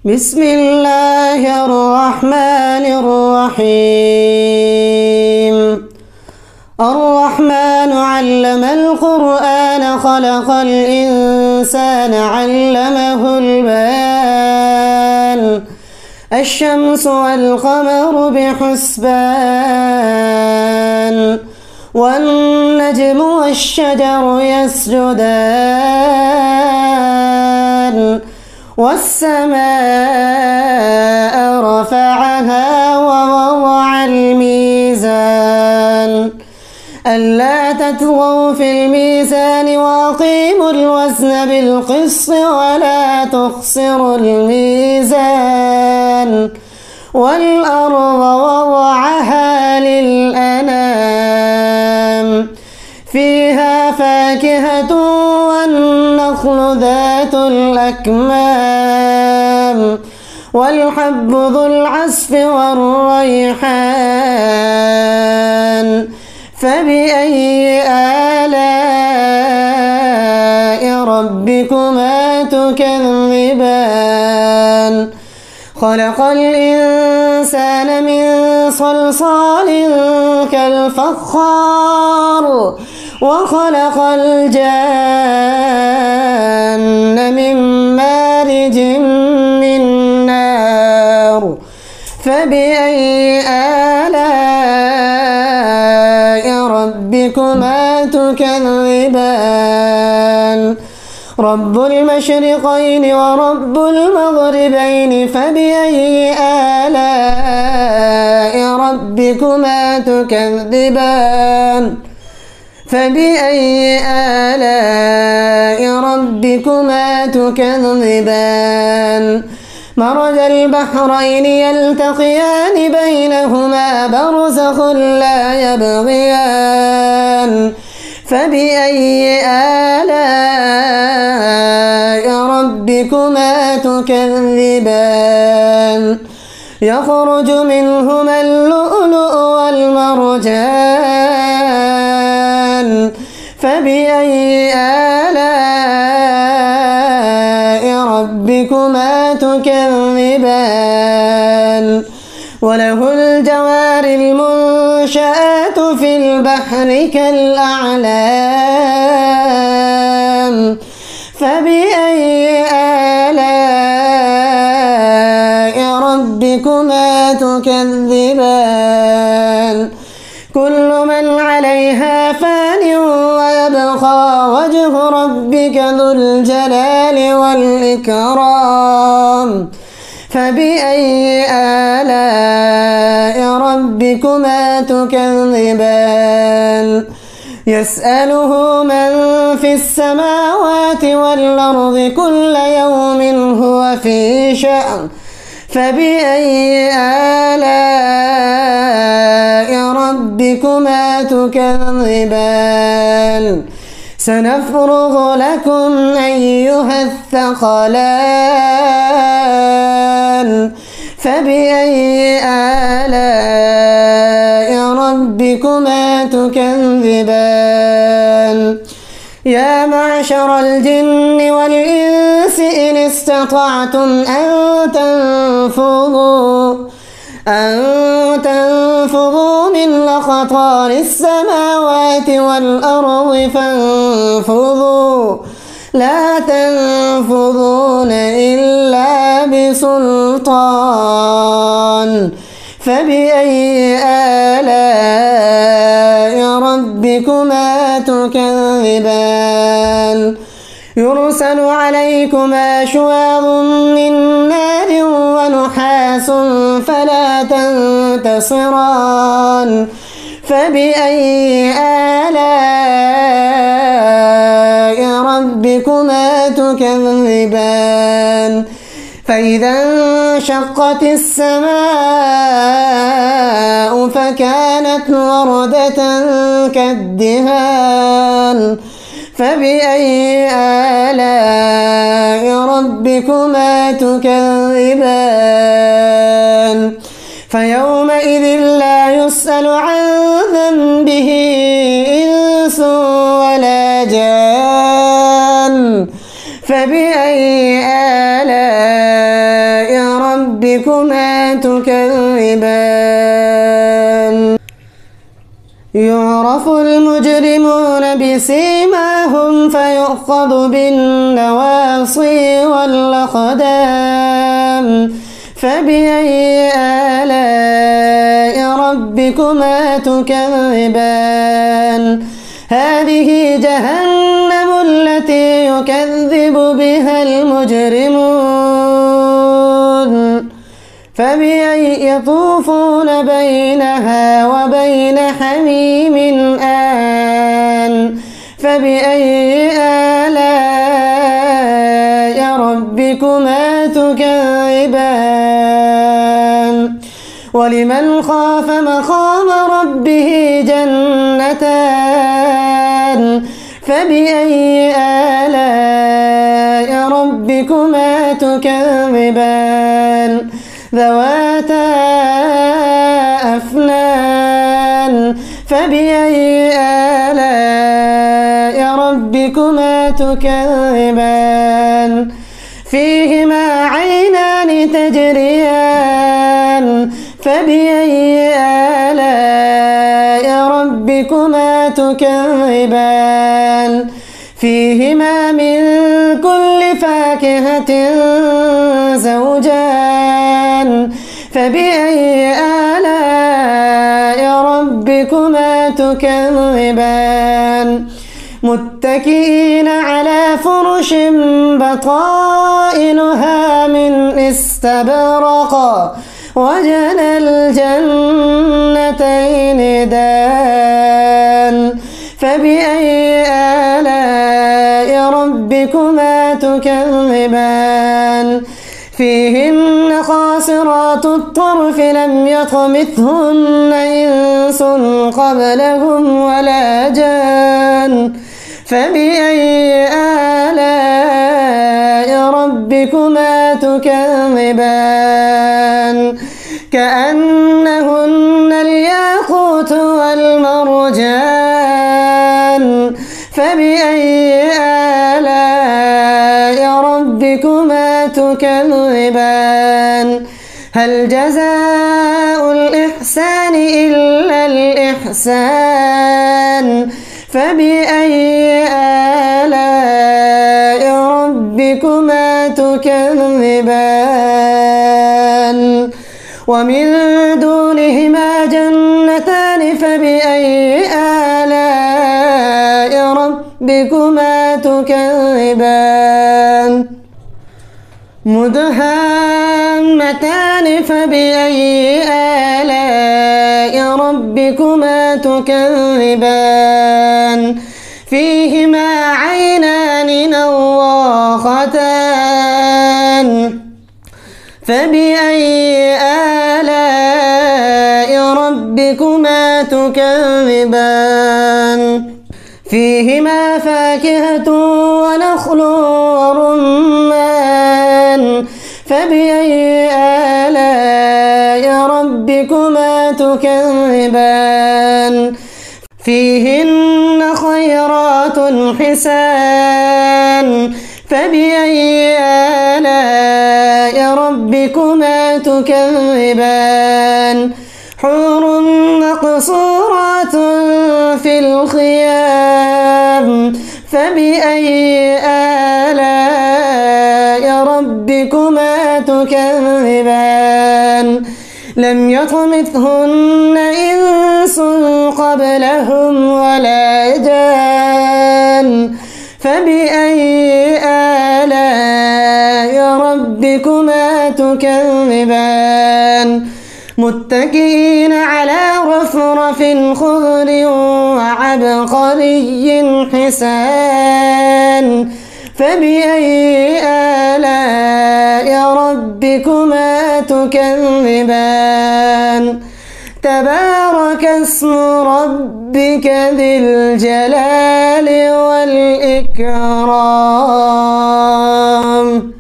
بسم الله الرحمن الرحيم. الرحمن علم القرآن خلق الإنسان علمه البيان. الشمس والقمر بحسبان والنجم والشجر يسجدان والسماء رفعها ووضع الميزان ألا تطغوا في الميزان وأقيموا الوزن بالقسط ولا تخسروا الميزان والأرض وضعها للأنام فيها فاكهة والنخل ذات الأكمام والحب ذو العصف والريحان فبأي آلاء ربكما تكذبان خلق الإنسان من صلصال كالفخار وخلق الجان من مارج من نار فبأي آلاء ربكما تكذبان رب المشرقين ورب المغربين فبأي آلاء ربكما تكذبان فبأي آلاء ربكما تكذبان مرج البحرين يلتقيان بينهما برزخ لا يبغيان فبأي آلاء ربكما تكذبان يخرج منهما اللؤلؤ والمرجان فبأي آلاء ربكما تكذبان وله الجوار المنشآت في البحر كالأعلام فبأي آلاء ربكما تكذبان كل من عليها فان ويبقى وجه ربك ذو الجلال والإكرام فبأي آلاء ربكما تكذبان يسأله من في السماوات والأرض كل يوم هو في شأن فبأي آلاء ربكما تكذبان سنفرغ لكم أيها الثقلان فبأي آلاء ربكما تكذبان يا معشر الجن والإنس إن استطعتم أن تنفذوا من أقطار السماوات والأرض فانفذوا لا تنفذون إلا بسلطان فبأي آلاء ربكما تكذبان يرسل عليكما شواظ من نار ونحاس فلا تنتصران فبأي آلاء ربكما تكذبان فإذا انشقت السماء فكانت وردة كالدهان فبأي آلاء ربكما تكذبان فيومئذ لا يسأل عن ذنبه إنس ولا جان فبأي آلاء ربكما تكذبان يعرف المجرمون بسيماهم فيؤخذ بالنواصي والأقدام فبأي آلاء ربكما تكذبان هذه جهنم التي يكذب بها المجرمون فبأي يطوفون بينها وبين حميم آن فبأي آلاء ربكما تكذبان ولمن خاف مقام ربه جنتان فبأي آلاء ربكما تكذبان ذواتا أفنان فبأي آلاء ربكما تكذبان فيهما عينان تجريان فبأي آلاء ربكما تكذبان فيهما من كل فاكهة زوجان فبأي آلاء ربكما تكذبان متكئين على فرش بطائنها من استبرق وجنى الجنتين دان فبأي آلاء ربكما تكذبان فيهن قاصرات الطرف لم يطمثهن إنس قبلهم ولا جان فبأي آلاء ربكما تكذبان كأنهن الياقوت والمرجان فبأي آلاء ربكما تكذبان هل جزاء الإحسان إلا الإحسان فبأي آلاء ربكما تكذبان ومن دونهما جنتان فبأي آلاء ربكما تكذبان مدهامتان فبأي آلاء ربكما تكذبان فيهما عينان نضاختان فبأي آلاء ربكما تكذبان فيهما فاكهة ونخل ورمان فبأي آلاء ربكما تكذبان فيهن خيرات حسان فبأي آلاء ربكما تكذبان حور مقصورات في الخيام فبأي آلاء ربكما تكذبان لم يطمثهن إنس قبلهم ولا جان فبأي آلاء ربكما تكذبان متكئين على رفرف خضر وعبقري حسان فبأي آلاء ربكما تكذبان تبارك اسم ربك ذي الجلال والإكرام.